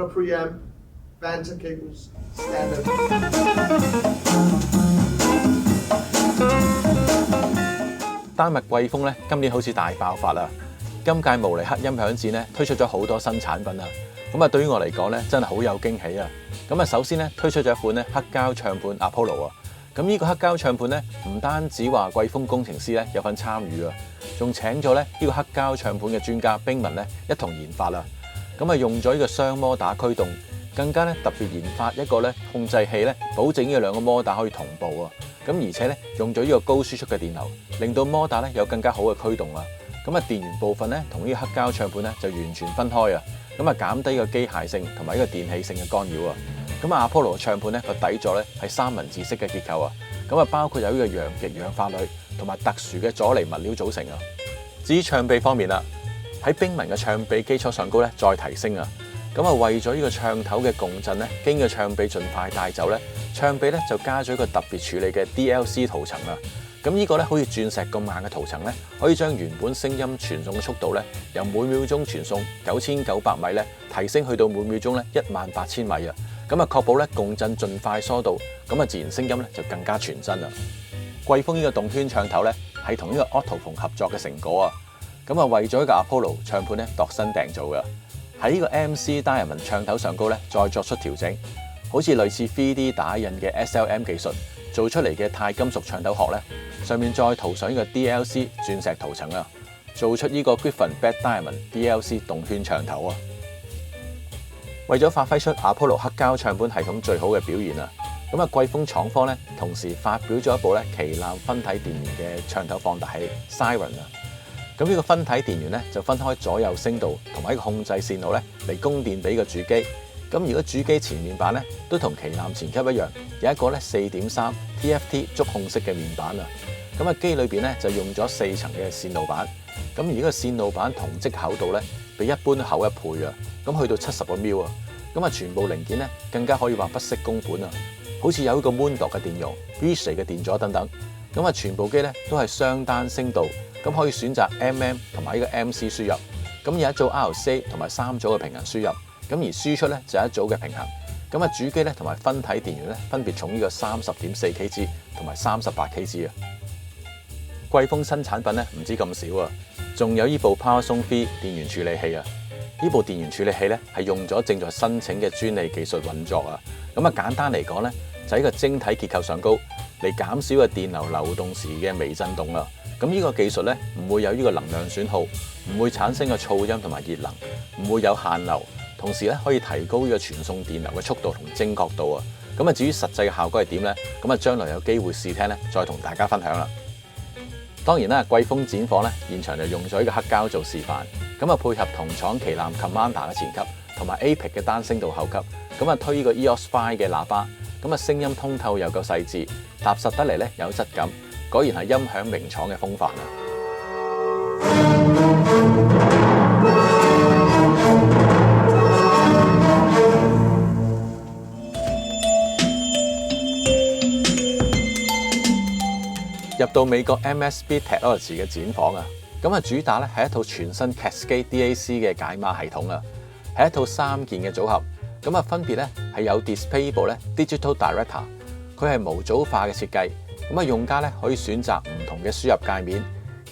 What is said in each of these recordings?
auto preamp, Vanta cables, standard。丹麥貴豐咧今年好似大爆發啦！今屆慕尼黑音響展咧推出咗好多新產品啊！咁啊，對於我嚟講咧真係好有驚喜啊！咁啊，首先咧推出咗一款咧黑膠唱盤 Apollo 啊！咁呢個黑膠唱盤咧唔單止話貴豐工程師咧有份參與啊，仲請咗咧呢個黑膠唱盤嘅專家冰文咧一同研發啦。咁啊，用咗呢個雙摩打驅動，更加咧特別研發一個咧控制器咧，保證呢兩個摩打可以同步啊！咁而且咧用咗呢個高輸出嘅電流，令到摩打咧有更加好嘅驅動啊！咁啊，電源部分咧同呢個黑膠唱盤咧就完全分開啊！咁啊，減低個機械性同埋呢個電氣性嘅干擾啊！咁啊，Apollo 唱盤咧個底座咧係三文治式嘅結構啊！咁啊，包括有呢個陽極氧化鋁同埋特殊嘅阻尼物料組成啊！至於唱臂方面啦，喺冰文嘅唱臂基礎上高咧再提升啊！咁啊，為咗呢個唱頭嘅共振咧，經個唱臂盡快帶走咧，唱臂咧就加咗一個特別處理嘅 DLC 塗層啊！咁呢個咧好似鑽石咁硬嘅塗層咧，可以將原本聲音傳送嘅速度咧，由每秒鐘傳送9900米咧，提升去到每秒鐘咧18000米啊！咁啊，確保咧共振盡快疏導，咁啊自然聲音咧就更加傳真啦。貴豐呢個動圈唱頭咧係同呢個 Autophone 合作嘅成果啊！咁啊，為咗呢個 Apollo 唱盤咧度身訂造嘅。喺呢個 MC Diamond 唱頭上高咧，再作出調整，好似類似 3D 打印嘅 SLM 技術做出嚟嘅鈦金屬唱頭殼咧，上面再塗上呢個 DLC 鑽石塗層啊，做出呢個 Griffin Black Diamond DLC 動圈唱頭啊！為咗發揮出 Apollo 黑膠唱盤系統最好嘅表現啊，咁啊貴豐廠方咧同時發表咗一部咧旗艦分體電源嘅唱頭放大器 Siren 啊！咁呢個分體電源咧就分開左右聲道同埋一個控制線路咧嚟供電俾個主機。咁如果主機前面板咧都同旗艦前級一樣，有一個咧4.3 TFT 觸控式嘅面板啊。咁啊機裏邊咧就用咗4層嘅線路板。咁而呢個線路板同積厚度咧比一般厚1倍啊。咁去到70個 μ 啊。咁啊全部零件咧更加可以話不惜工本啊。好似有一個 Moondog 嘅電容、Beasley 嘅電阻等等。咁啊全部機咧都係雙單聲道。咁可以選擇 MM 同埋呢個 MC 輸入，咁有一組 RCA 同埋3組嘅平衡輸入，咁而輸出咧就有一組嘅平衡。咁啊主機咧同埋分體電源咧分別重呢個30.4 kg 同埋38 kg 啊。貴豐新產品咧唔止咁少啊，仲有呢部 PowerZone 3電源處理器啊。呢部電源處理器咧係用咗正在申請嘅專利技術運作啊。咁啊簡單嚟講咧，就喺個晶體結構上高嚟減少個電流流動時嘅微震動啊。咁呢個技術咧唔會有呢個能量損耗，唔會產生個噪音同埋熱能，唔會有限流，同時咧可以提高呢個傳送電流嘅速度同精確度啊！咁啊至於實際嘅效果係點咧？咁啊將來有機會試聽咧，再同大家分享啦。當然啦，貴豐展房咧現場就用咗呢個黑膠做示範，咁啊配合同廠旗艦 Commander 嘅前級同埋 APEC 嘅單聲道後級，咁啊推呢個 EOS 5嘅喇叭，咁啊聲音通透又夠細緻，踏實得嚟咧有質感。果然係音響名廠嘅風範啊！入到美國 MSB Technology 嘅展房啊，咁啊主打咧係一套全新 Cascade DAC 嘅解碼系統啊，係一套3件嘅組合，咁啊分別咧係有 Displayable 咧 Digital Director， 佢係模組化嘅設計。咁啊，用家咧可以選擇唔同嘅輸入界面。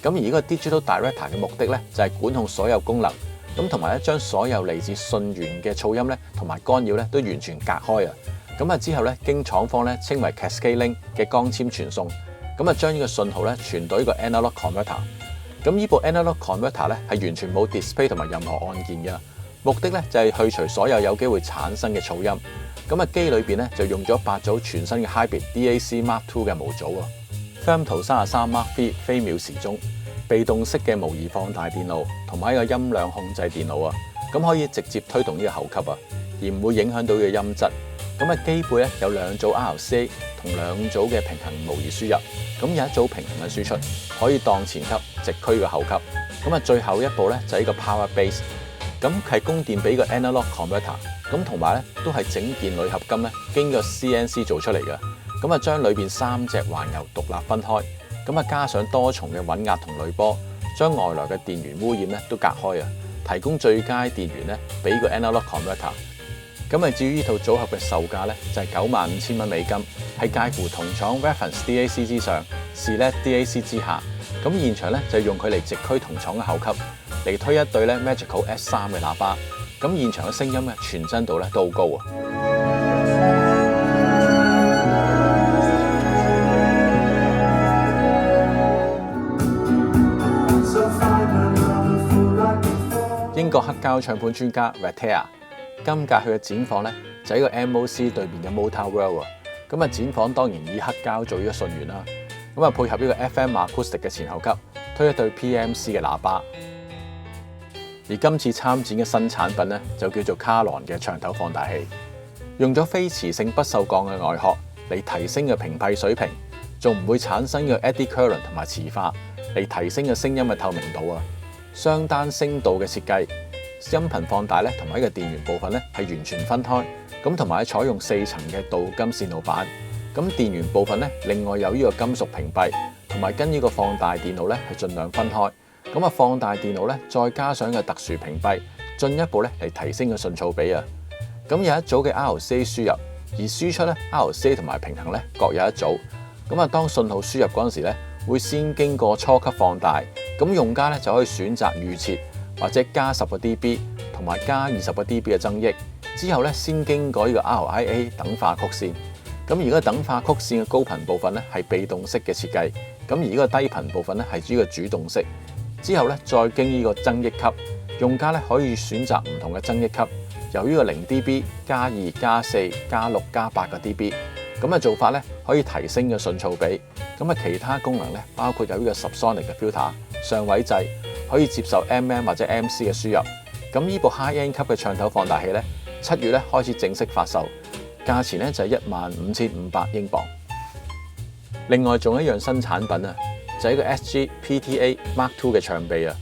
咁而呢個 Digital Director 嘅目的咧，就係管控所有功能。咁同埋咧，將所有嚟自信源嘅噪音咧，同埋干擾咧，都完全隔開啊。咁啊之後咧，經廠方咧稱為 Cascade Link 嘅光纖傳送。咁啊，將呢個信號咧傳到呢個 Analog Converter。咁呢部 Analog Converter 咧係完全冇 display 同埋任何按鍵嘅。目的咧就係去除所有機會產生嘅噪音。咁啊機裏邊咧就用咗8組全新嘅 Hybrid DAC Mark II 嘅模組啊 ，Thermtal 33 Mark III 飛秒時鐘，被動式嘅模擬放大電路同埋一個音量控制電路啊，咁可以直接推動呢個後級啊，而唔會影響到呢個音質。咁啊機背咧有2組 RCA 同2組嘅平衡模擬輸入，咁有一組平衡嘅輸出，可以當前級直驅個後級。咁啊最後一步咧就係呢個 Power Base， 咁係供電俾個 Analog Converter。咁同埋咧，都係整件鋁合金咧，經過 CNC 做出嚟嘅。咁啊，將裏邊3隻環油獨立分開，咁啊，加上多重嘅穩壓同濾波，將外來嘅電源污染咧都隔開啊，提供最佳電源咧俾個 Analog Converter。咁至於呢套組合嘅售價咧，就係95,000蚊美金，係介乎同廠 Reference DAC 之上 Select DAC 之下。咁現場咧就用佢嚟直驅同廠嘅後級嚟推一對咧 Magical S3嘅喇叭。咁現場嘅聲音嘅傳真度咧都好高啊！英國黑膠唱片專家 Ratea 今屆佢嘅展房咧就喺個 MOC 對面嘅 Motown World 啊！咁展房當然以黑膠做呢個信源啦，咁配合呢個 FM Acoustic 嘅前後級推一對 PMC 嘅喇叭。而今次參展嘅新產品咧就叫做卡郎嘅長頭放大器，用咗非磁性不鏽鋼嘅外殼嚟提升嘅屏蔽水平，仲唔會產生嘅 eddy current 同埋磁化嚟提升嘅聲音嘅透明度啊！雙單聲道嘅設計，音頻放大咧同埋呢個電源部分咧係完全分開，咁同埋採用4層嘅鍍金線路板，咁電源部分咧另外有呢個金屬屏蔽，同埋跟呢個放大電路咧係盡量分開。咁放大電路咧再加上個特殊屏蔽，進一步咧嚟提升個順噪比啊！咁有一組嘅 RCA 輸入，而輸出咧 RCA 同埋平衡咧各有一組。咁當信號輸入嗰陣時咧，會先經過初級放大，咁用家咧就可以選擇預設或者加10個 dB 同埋加20個 dB 嘅增益，之後咧先經過呢個 RIA 等化曲線。咁而個等化曲線嘅高頻部分咧係被動式嘅設計，咁而呢個低頻部分咧係呢個主動式。之後咧再經呢個增益級，用家咧可以選擇唔同嘅增益級，由呢個0 dB、加2、加4、加6、加8個 dB。咁做法咧可以提升嘅順噪比。咁其他功能咧包括有呢個 subsonic 嘅 filter、上位掣，可以接受 MM 或者 MC 嘅輸入。咁呢部 high end 級嘅唱頭放大器咧，7月咧開始正式發售，價錢咧就係15,500英鎊。另外仲有一樣新產品啊，就係個 SG PTA Mark II 嘅唱臂啊，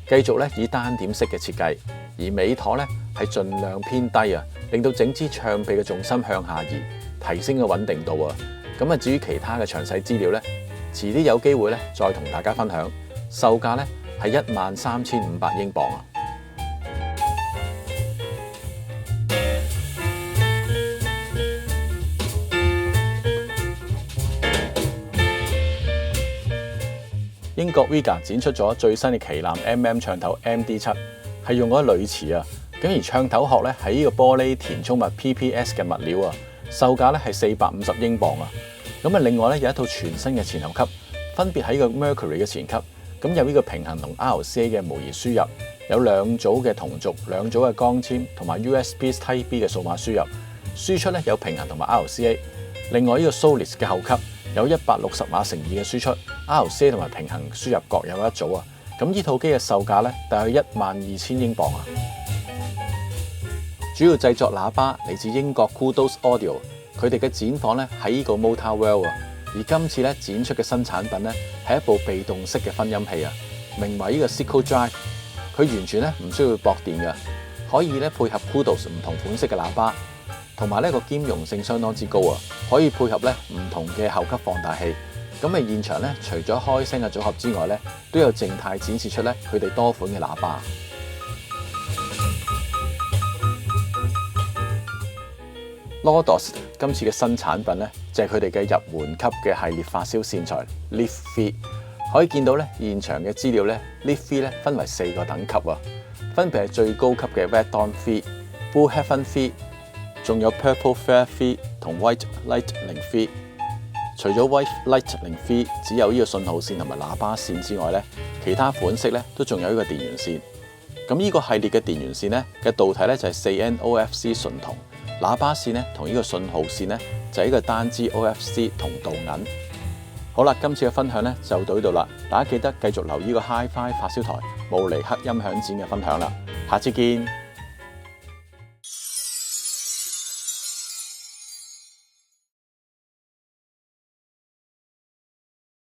繼續咧以單點式嘅設計，而尾舵咧係盡量偏低啊，令到整支唱臂嘅重心向下移，提升嘅穩定度啊。咁至於其他嘅詳細資料咧，遲啲有機會咧再同大家分享。售價咧係13,500英鎊啊。英國 Vega 展出咗最新嘅旗艦 MM 唱頭 MD7，係用咗鋁瓷啊，咁而唱頭殼咧係呢個玻璃填充物 PPS 嘅物料啊，售價咧係450英鎊啊。咁另外咧有一套全新嘅前後級，分別喺個 Mercury 嘅前級，咁有呢個平衡同 RCA 嘅模擬輸入，有2組嘅同軸、2組嘅鋼籤同埋 USB Type B 嘅數碼輸入，輸出咧有平衡同埋 RCA。另外呢個 Solis 嘅後級有160碼乘2嘅輸出 ，RCA 同埋平衡輸入各有一組啊。咁呢套機嘅售價咧大約12,000英鎊啊。主要製作喇叭嚟自英國 Kudos Audio， 佢哋嘅展房咧喺呢個 Motown World 啊。而今次咧展出嘅新產品咧係一部被動式嘅分音器啊，名為呢個 Seco Drive。佢完全咧唔需要駁電嘅，可以咧配合 Kudos 唔同款式嘅喇叭。同埋呢個兼容性相當之高啊，可以配合咧唔同嘅後級放大器。咁現場咧，除咗開聲嘅組合之外咧，都有靜態展示出咧佢哋多款嘅喇叭。Lodos 今次嘅新產品咧，就係佢哋嘅入門級嘅系列發燒線材 Lift V。可以見到咧現場嘅資料咧 ，Lift V 咧分為4個等級啊，分別係最高級嘅 Red Dawn V、Blue Heaven V。仲有 Purple Fair V 同 White Lightning V。除咗 White Lightning V 只有呢個信號線同埋喇叭線之外咧，其他款式咧都仲有呢個電源線。咁呢個系列嘅電源線咧嘅導體咧就係4N OFC 純銅，喇叭線咧同呢個信號線咧就係呢個單支 OFC 同鍍銀。好啦，今次嘅分享咧就到呢度啦，大家記得繼續留意個 Hi-Fi 發燒台慕尼黑音響展嘅分享啦，下次見。